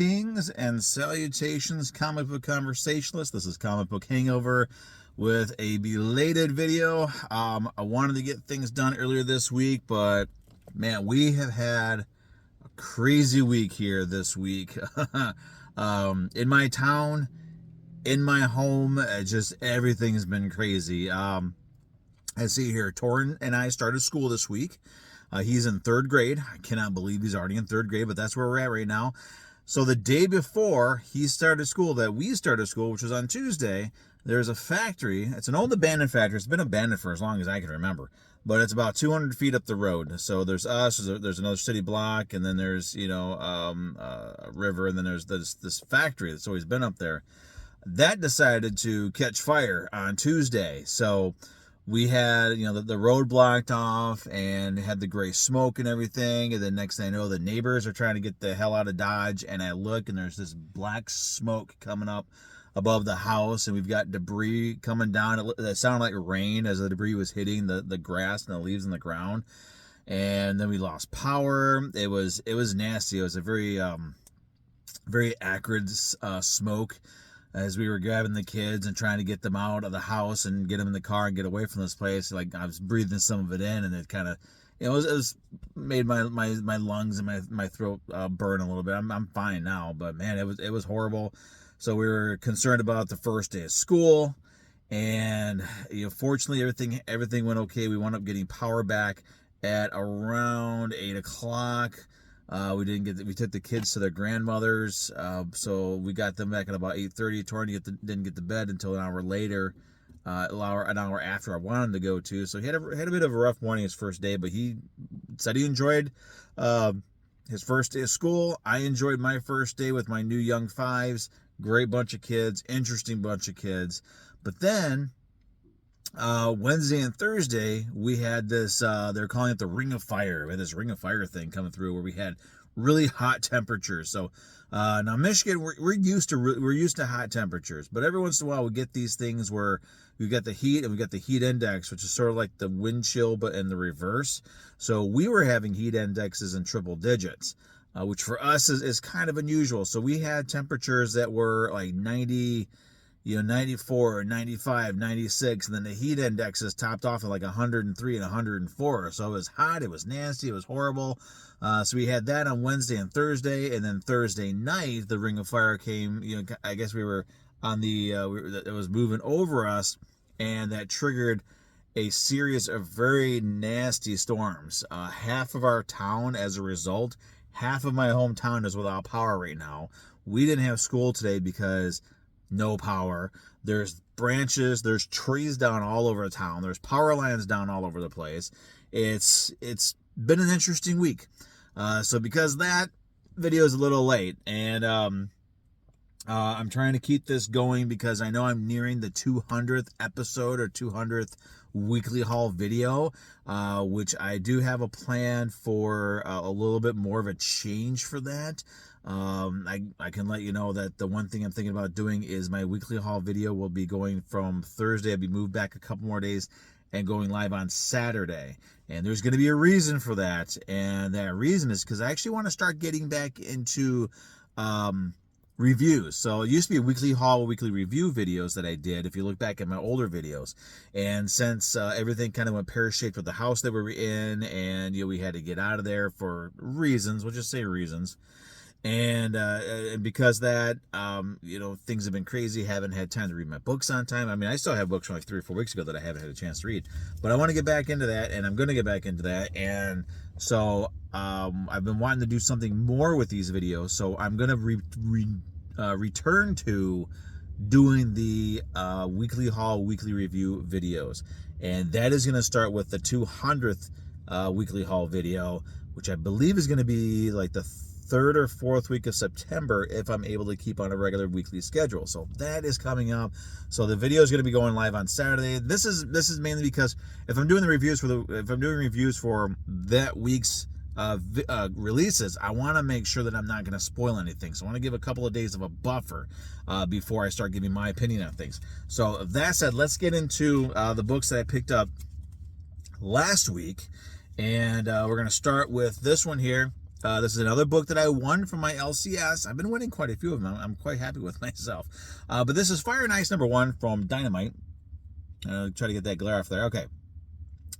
Greetings and salutations, comic book conversationalists. This is Comic Book Hangover with a belated video. I wanted to get things done earlier this week, but man, we have had a crazy week here this week. In my town, in my home, just everything's been crazy. I see here, Torin and I started school this week. He's in third grade. I cannot believe he's already in third grade, but that's where we're at right now. So the day before he started school, that we started school, which was on Tuesday, there's a factory. It's an old abandoned factory. It's been abandoned for as long as I can remember, but it's about 200 feet up the road. So there's us, there's another city block, and then there's, a river, and then there's this factory that's always been up there. That decided to catch fire on Tuesday. So we had, the road blocked off and had the gray smoke and everything. And then next thing I know, the neighbors are trying to get the hell out of Dodge. And I look and there's this black smoke coming up above the house. And we've got debris coming down. It sounded like rain as the debris was hitting the grass and the leaves on the ground. And then we lost power. It was nasty. It was a very, very acrid smoke, as we were grabbing the kids and trying to get them out of the house and get them in the car and get away from this place. Like, I was breathing some of it in, and it kind of, it was made my lungs and my throat burn a little bit. I'm fine now, but man, it was horrible. So we were concerned about the first day of school, and fortunately everything went okay. We wound up getting power back at around 8 o'clock. We took the kids to their grandmother's, so we got them back at about 8:30. Torin didn't get to bed until an hour later, an hour after I wanted to go to. So he had a bit of a rough morning his first day, but he said he enjoyed his first day of school. I enjoyed my first day with my new young fives. Great bunch of kids, interesting bunch of kids. But then Wednesday and Thursday, we had this, they're calling it the Ring of Fire. We had this Ring of Fire thing coming through where we had really hot temperatures. So now Michigan, we're used to hot temperatures, but every once in a while we get these things where we've got the heat and we've got the heat index, which is sort of like the wind chill, but in the reverse. So we were having heat indexes in triple digits, which for us is kind of unusual. So we had temperatures that were like 90, 94, 95, 96, and then the heat indexes topped off at like 103 and 104. So it was hot, it was nasty, it was horrible. So we had that on Wednesday and Thursday, and then Thursday night, the Ring of Fire came. I guess we were on it was moving over us, and that triggered a series of very nasty storms. Half of our town, as a result, half of my hometown is without power right now. We didn't have school today because no power. There's branches, there's trees down all over the town. There's power lines down all over the place. It's been an interesting week. So because that video is a little late, and I'm trying to keep this going because I know I'm nearing the 200th episode or 200th weekly haul video, which I do have a plan for a little bit more of a change for that. I can let you know that the one thing I'm thinking about doing is my weekly haul video will be going from Thursday. I'll be moved back a couple more days and going live on Saturday. And there's going to be a reason for that. And that reason is because I actually want to start getting back into reviews. So it used to be a weekly haul, weekly review videos that I did, if you look back at my older videos. And since everything kind of went pear-shaped with the house that we were in, and we had to get out of there for reasons, we'll just say reasons. And because of that, things have been crazy. Haven't had time to read my books on time. I mean, I still have books from like 3 or 4 weeks ago that I haven't had a chance to read. But I want to get back into that, and I'm going to get back into that. And so I've been wanting to do something more with these videos. So I'm going to return to doing the weekly haul, weekly review videos. And that is going to start with the 200th weekly haul video, which I believe is going to be like the 3rd or 4th week of September if I'm able to keep on a regular weekly schedule. So that is coming up. So the video is going to be going live on Saturday. This is mainly because if I'm doing reviews for that week's releases, I want to make sure that I'm not going to spoil anything. So I want to give a couple of days of a buffer before I start giving my opinion on things. So that said, let's get into the books that I picked up last week. And we're going to start with this one here. This is another book that I won from my LCS. I've been winning quite a few of them. I'm quite happy with myself. But this is Fire and Ice #1 from Dynamite. Try to get that glare off there. Okay.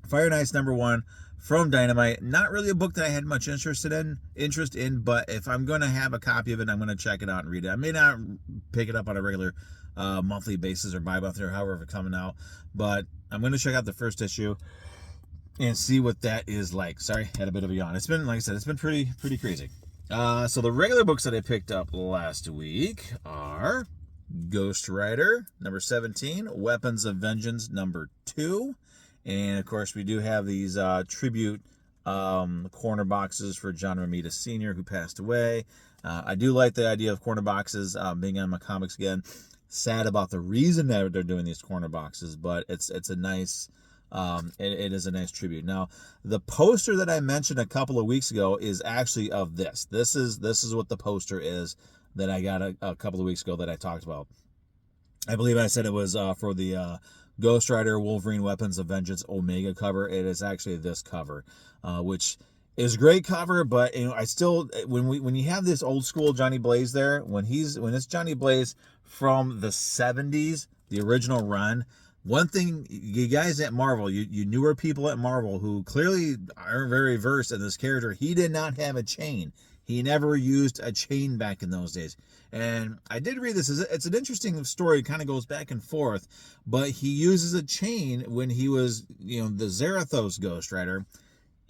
Fire and Ice #1 from Dynamite. Not really a book that I had much interest in, but if I'm going to have a copy of it, I'm going to check it out and read it. I may not pick it up on a regular monthly basis or bi-monthly or however it's coming out, but I'm going to check out the first issue and see what that is like. Sorry, had a bit of a yawn. It's been, like I said, it's been pretty crazy. So the regular books that I picked up last week are Ghost Rider #17, Weapons of Vengeance #2, and of course we do have these tribute corner boxes for John Romita Sr., who passed away. I do like the idea of corner boxes being on my comics again. Sad about the reason that they're doing these corner boxes, but it's a nice it is a nice tribute. Now, the poster that I mentioned a couple of weeks ago is actually of this. This is what the poster is that I got a couple of weeks ago that I talked about. I believe I said it was for the Ghost Rider Wolverine Weapons of Vengeance Omega cover. It is actually this cover, which is a great cover, but I still, when you have this old school Johnny Blaze there, when it's Johnny Blaze from the 70s, the original run. One thing, you guys at Marvel, you newer people at Marvel who clearly are very versed in this character, he did not have a chain. He never used a chain back in those days. And I did read this. It's an interesting story. It kind of goes back and forth. But he uses a chain when he was, the Zarathos Ghost Rider.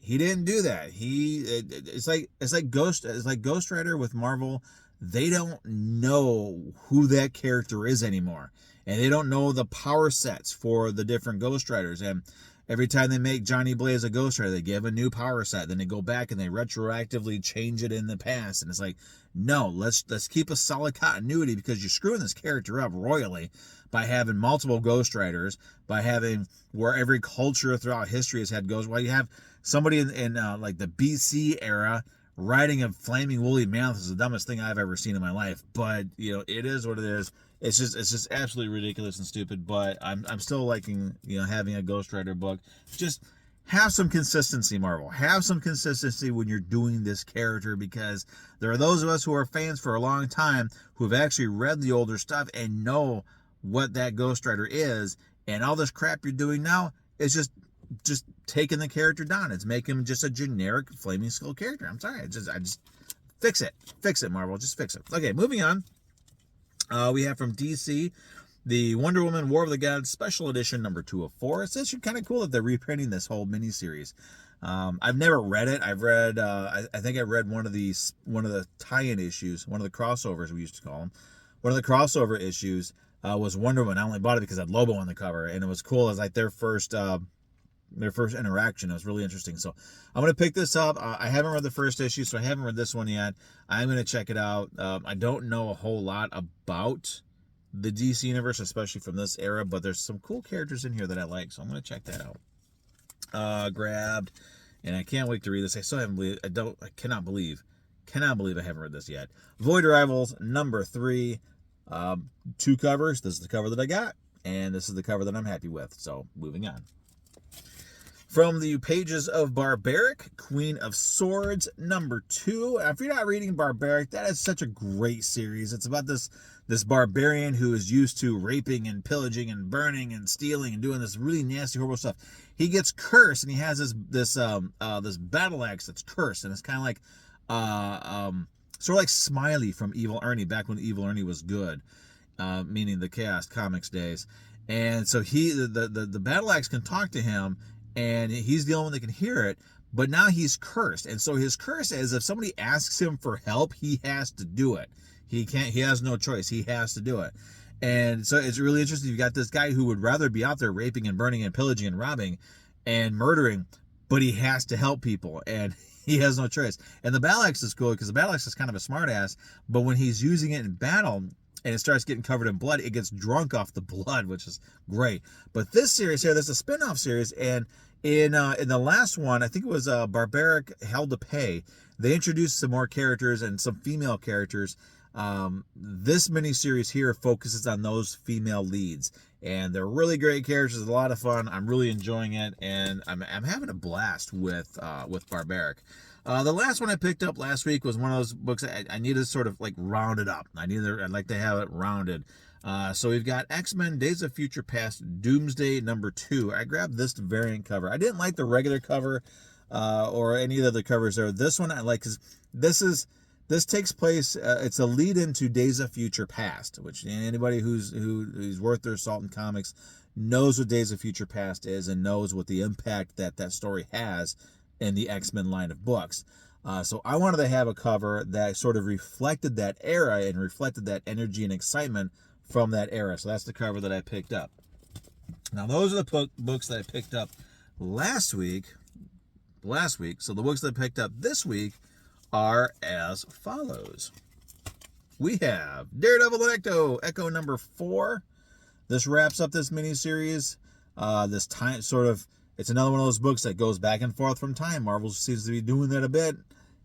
He didn't do that. It's like Ghost Rider with Marvel. They don't know who that character is anymore. And they don't know the power sets for the different Ghost Riders. And every time they make Johnny Blaze a Ghost Rider, they give a new power set. Then they go back and they retroactively change it in the past. And it's like, no, let's keep a solid continuity, because you're screwing this character up royally by having multiple Ghost Riders, by having where every culture throughout history has had Ghost. Well, you have somebody in like the BC era riding a flaming woolly mammoth is the dumbest thing I've ever seen in my life. But it is what it is. It's just absolutely ridiculous and stupid. But I'm still liking having a Ghost Rider book. Just have some consistency, Marvel. Have some consistency when you're doing this character, because there are those of us who are fans for a long time who have actually read the older stuff and know what that Ghost Rider is. And all this crap you're doing now is just taking the character down. It's making him just a generic Flaming Skull character. I'm sorry. I just fix it, Marvel. Just fix it. Okay, moving on. We have from DC the Wonder Woman War of the Gods Special Edition #204. It's actually kind of cool that they're reprinting this whole miniseries. I've never read it. I've read, I think I read one of the tie-in issues, one of the crossovers we used to call them. One of the crossover issues was Wonder Woman. I only bought it because it had Lobo on the cover, and it was cool. It was like their first interaction. It was really interesting. So I'm going to pick this up. I haven't read the first issue, so I haven't read this one yet. I'm going to check it out. I don't know a whole lot about the DC universe, especially from this era, but there's some cool characters in here that I like, so I'm going to check that out. Grabbed, and I can't wait to read this. I cannot believe I haven't read this yet. Void Rivals #3. 2 covers. This is the cover that I got, and this is the cover that I'm happy with. So moving on. From the pages of Barbaric, Queen of Swords #2. If you're not reading Barbaric, that is such a great series. It's about this barbarian who is used to raping and pillaging and burning and stealing and doing this really nasty, horrible stuff. He gets cursed, and he has this battle axe that's cursed, and it's kind of like sort of like Smiley from Evil Ernie, back when Evil Ernie was good, meaning the Chaos Comics days. And so the battle axe can talk to him, and he's the only one that can hear it, but now he's cursed. And so his curse is, if somebody asks him for help, he has to do it. He has no choice. He has to do it. And so it's really interesting. You've got this guy who would rather be out there raping and burning and pillaging and robbing and murdering, but he has to help people, and he has no choice. And the battle axe is cool, because the battle axe is kind of a smart ass, but when he's using it in battle and it starts getting covered in blood, it gets drunk off the blood, which is great. But this series here, there's a spin-off series, and in the last one, I think it was Barbaric Hell to Pay, they introduced some more characters and some female characters. This miniseries here focuses on those female leads, and they're really great characters. It's a lot of fun. I'm really enjoying it, and I'm having a blast with Barbaric. The last one I picked up last week was one of those books I needed to sort of like round it up. I'd like to have it rounded. So we've got X-Men Days of Future Past Doomsday #2. I grabbed this variant cover. I didn't like the regular cover or any of the other covers there. This one I like because this takes place. It's a lead into Days of Future Past, which anybody who's worth their salt in comics knows what Days of Future Past is and knows what the impact that story has in the X-Men line of books. So I wanted to have a cover that sort of reflected that era and reflected that energy and excitement from that era. So that's the cover that I picked up. Now those are the books that I picked up last week. So the books that I picked up this week are as follows. We have Daredevil and Echo #4. This wraps up this miniseries. This time sort of, it's another one of those books that goes back and forth from time. Marvel seems to be doing that a bit,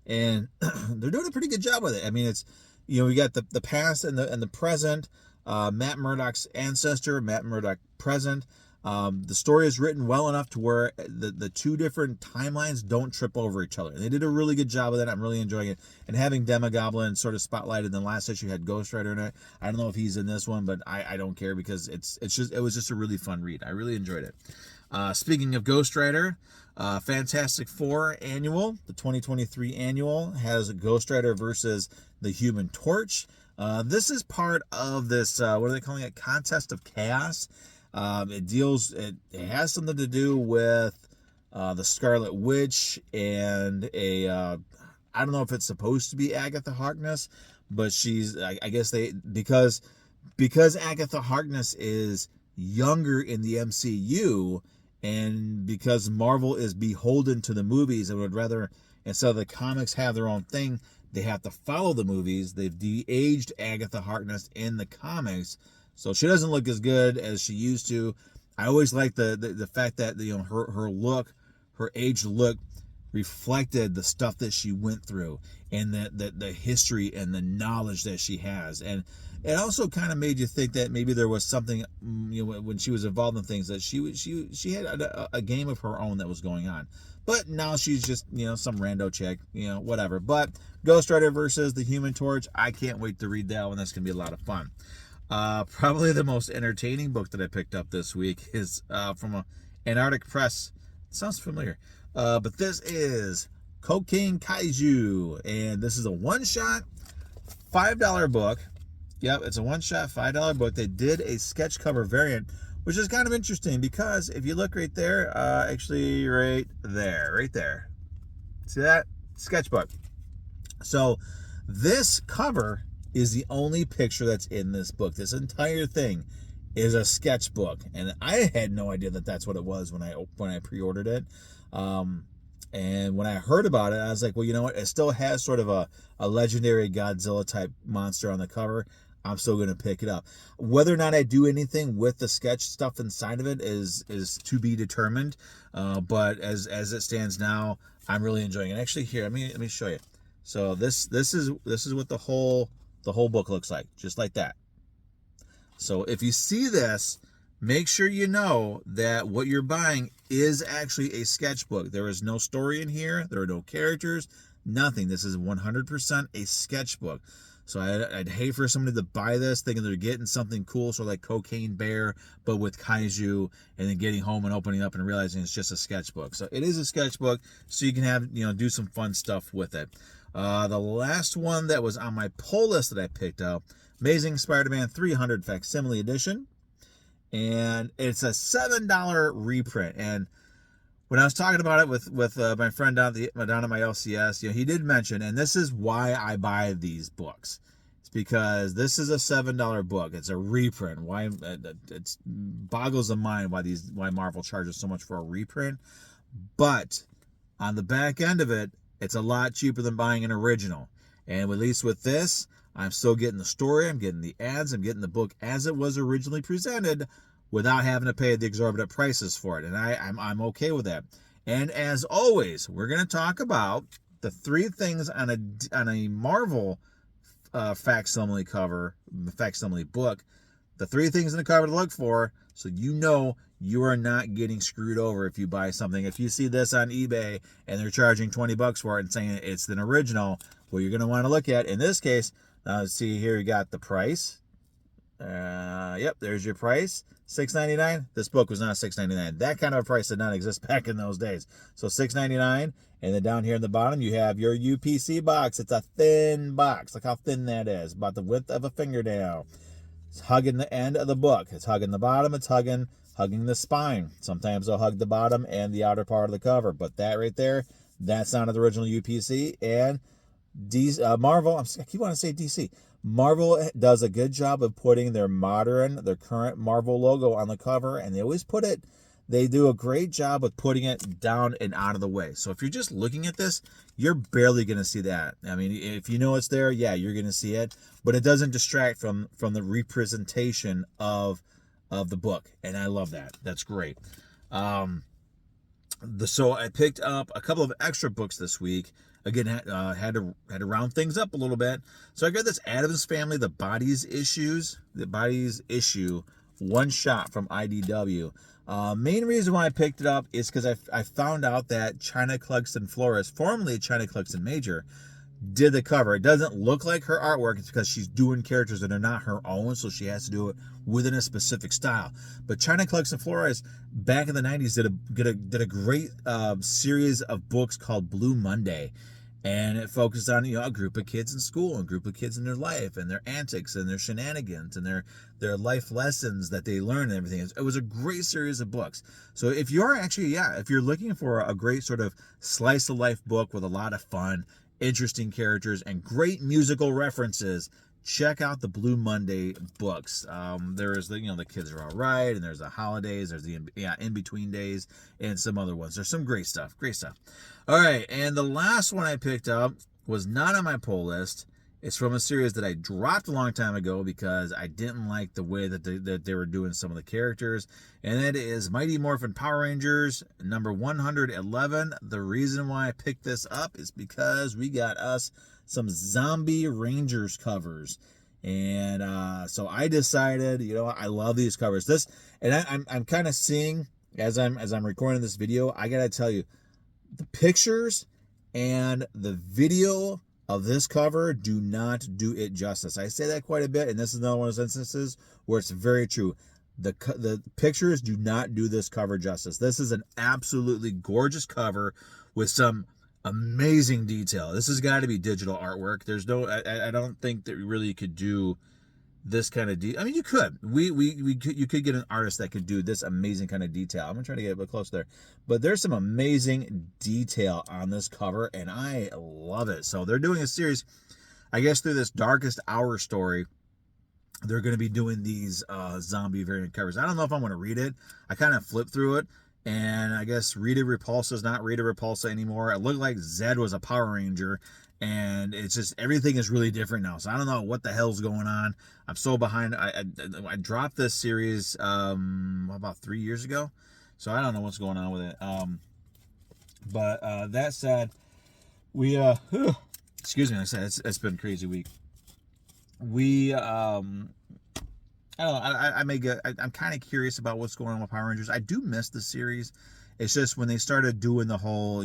and they're doing a pretty good job with it. I mean, it's, we got the past and the present, Matt Murdock's ancestor, Matt Murdock present. The story is written well enough to where the two different timelines don't trip over each other. And they did a really good job of that. I'm really enjoying it. And having Demogoblin sort of spotlighted in the last issue, had Ghost Rider in it. I don't know if he's in this one, but I don't care because it was just a really fun read. I really enjoyed it. Speaking of Ghost Rider, Fantastic Four annual, the 2023 annual, has Ghost Rider versus the Human Torch. This is part of this, what are they calling it? Contest of Chaos. It has something to do with the Scarlet Witch and I don't know if it's supposed to be Agatha Harkness, but she's, I guess because Agatha Harkness is younger in the MCU, and because Marvel is beholden to the movies and would rather, instead of the comics have their own thing, they have to follow the movies. They've de-aged Agatha Harkness in the comics, so she doesn't look as good as she used to. I always liked the fact that her look, her aged look, reflected the stuff that she went through and the history and the knowledge that she has. And it also kind of made you think that maybe there was something, when she was involved in things, that she had a game of her own that was going on. But now she's just, some rando chick, whatever. But Ghost Rider versus the Human Torch, I can't wait to read that one. That's going to be a lot of fun. Probably the most entertaining book that I picked up this week is from Antarctic Press. It sounds familiar. But this is Cocaine Kaiju, and this is a one-shot, $5 book. Yep, it's a one-shot, $5 book. They did a sketch cover variant, which is kind of interesting because if you look right there, actually right there. See that? Sketchbook. So this cover is the only picture that's in this book. This entire thing is a sketchbook, and I had no idea that that's what it was when I pre-ordered it. And when I heard about it, I was like, well, you know what? It still has sort of a legendary Godzilla type monster on the cover. I'm still going to pick it up. Whether or not I do anything with the sketch stuff inside of it is to be determined. But as it stands now, I'm really enjoying it. Actually, here, let me show you. So this is what the whole book looks like, just like that. So if you see this, make sure you know that what you're buying is actually a sketchbook. There is no story in here. There are no characters, nothing. This is 100% a sketchbook. So I'd hate for somebody to buy this thinking they're getting something cool, sort of like Cocaine Bear, but with kaiju, and then getting home and opening up and realizing it's just a sketchbook. So it is a sketchbook, so you can have, do some fun stuff with it. The last one that was on my pull list that I picked up, Amazing Spider-Man 300 Facsimile Edition. And it's a $7 reprint. And when I was talking about it with my friend down at my LCS, he did mention, and this is why I buy these books. It's because this is a $7 book. It's a reprint. Why it boggles the mind why Marvel charges so much for a reprint. But on the back end of it, it's a lot cheaper than buying an original. And at least with this, I'm still getting the story, I'm getting the ads, I'm getting the book as it was originally presented without having to pay the exorbitant prices for it. And I'm okay with that. And as always, we're going to talk about the 3 things on a Marvel facsimile book, the 3 things in the cover to look for, so you are not getting screwed over if you buy something. If you see this on eBay and they're charging $20 for it and saying it's an original, what you're going to want to look at, in this case, see here, you got the price. Yep, there's your price, $6.99. This book was not $6.99. That kind of a price did not exist back in those days. So $6.99, and then down here in the bottom, you have your UPC box. It's a thin box. Look how thin that is, about the width of a fingernail. It's hugging the end of the book. It's hugging the bottom. It's hugging the spine. Sometimes they'll hug the bottom and the outer part of the cover, but that right there, that's not the original UPC. And Marvel, I keep wanting to say DC. Marvel does a good job of putting their current Marvel logo on the cover, and they do a great job of putting it down and out of the way. So if you're just looking at this, you're barely going to see that. I mean, if you know it's there, yeah, you're going to see it, but it doesn't distract from the representation of the book, and I love that. That's great. So I picked up a couple of extra books this week. Again, had to round things up a little bit. So I got this Addams Family, the Bodies issue, one shot from IDW. Main reason why I picked it up is because I found out that China Clugston Flores, formerly China Clugston Major, did the cover. It doesn't look like her artwork. It's because she's doing characters that are not her own, so she has to do it within a specific style. But China Clugston Flores, back in the 90s, did a great series of books called Blue Monday. And it focused on, a group of kids in school, and a group of kids in their life, and their antics, and their shenanigans, and their life lessons that they learn and everything. It was a great series of books. So if you're looking for a great sort of slice of life book with a lot of fun, interesting characters, and great musical references, check out the Blue Monday books. There's the Kids Are All Right, and there's the Holidays, there's the In Between Days, and some other ones. There's some great stuff. All right, and the last one I picked up was not on my pull list. It's from a series that I dropped a long time ago because I didn't like the way that they were doing some of the characters, and that is Mighty Morphin Power Rangers number 111. The reason why I picked this up is because we got us some Zombie Rangers covers, and so I decided, I love these covers. I'm kind of seeing as I'm recording this video, I gotta tell you, the pictures and the video of this cover do not do it justice. I say that quite a bit, and this is another one of those instances where it's very true. The pictures do not do this cover justice. This is an absolutely gorgeous cover with some amazing detail. This has got to be digital artwork. There's no, I don't think that really could do this kind of detail. I mean, you could. You could get an artist that could do this amazing kind of detail. I'm gonna try to get a bit close there, but there's some amazing detail on this cover, and I love it. So they're doing a series, I guess, through this Darkest Hour story. They're going to be doing these zombie variant covers. I don't know if I'm going to read it. I kind of flipped through it, and I guess Rita Repulsa is not Rita Repulsa anymore. It looked like Zed was a Power Ranger, and it's just, everything is really different now. So I don't know what the hell's going on. I'm so behind. I dropped this series about 3 years ago, so I don't know what's going on with it. But that said, we excuse me, I said it's been a crazy week. We I don't know, I'm kind of curious about what's going on with Power Rangers. I do miss the series. It's just when they started doing the whole,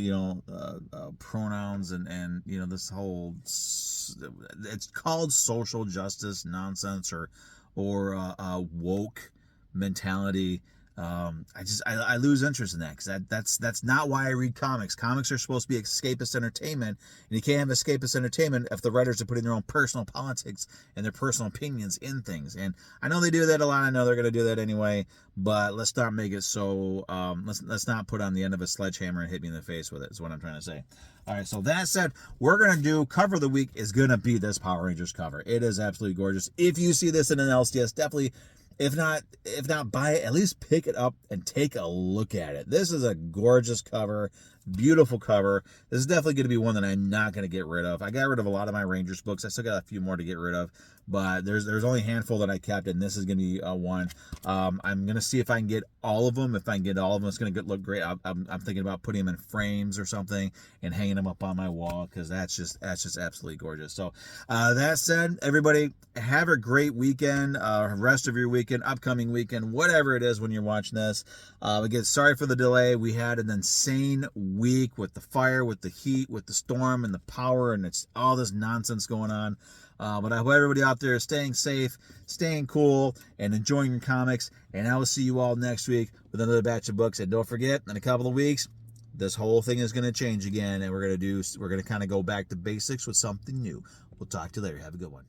pronouns and this whole, it's called social justice nonsense or woke mentality. I lose interest in that, because that's not why I read comics. Comics are supposed to be escapist entertainment, and you can't have escapist entertainment if the writers are putting their own personal politics and their personal opinions in things. And I know they do that a lot. I know they're going to do that anyway, but let's not make it so, let's not put on the end of a sledgehammer and hit me in the face with it, is what I'm trying to say. All right, so that said, we're going to do cover of the week is going to be this Power Rangers cover. It is absolutely gorgeous. If you see this in an LCS, definitely, if not buy it, at least pick it up and take a look at it. This is a gorgeous cover, Beautiful cover. This is definitely going to be one that I'm not going to get rid of. I got rid of a lot of my Rangers books. I still got a few more to get rid of, but there's only a handful that I kept, and this is going to be one. I'm going to see if I can get all of them. If I can get all of them, it's going to look great. I'm thinking about putting them in frames or something and hanging them up on my wall, because that's just absolutely gorgeous. So that said, everybody, have a great weekend, rest of your weekend, upcoming weekend, whatever it is when you're watching this. Again, sorry for the delay. We had an insane week with the fire, with the heat, with the storm, and the power, and it's all this nonsense going on. But I hope everybody out there is staying safe, staying cool, and enjoying your comics. And I will see you all next week with another batch of books. And don't forget, in a couple of weeks, this whole thing is going to change again, and we're going to kind of go back to basics with something new. We'll talk to you later. Have a good one.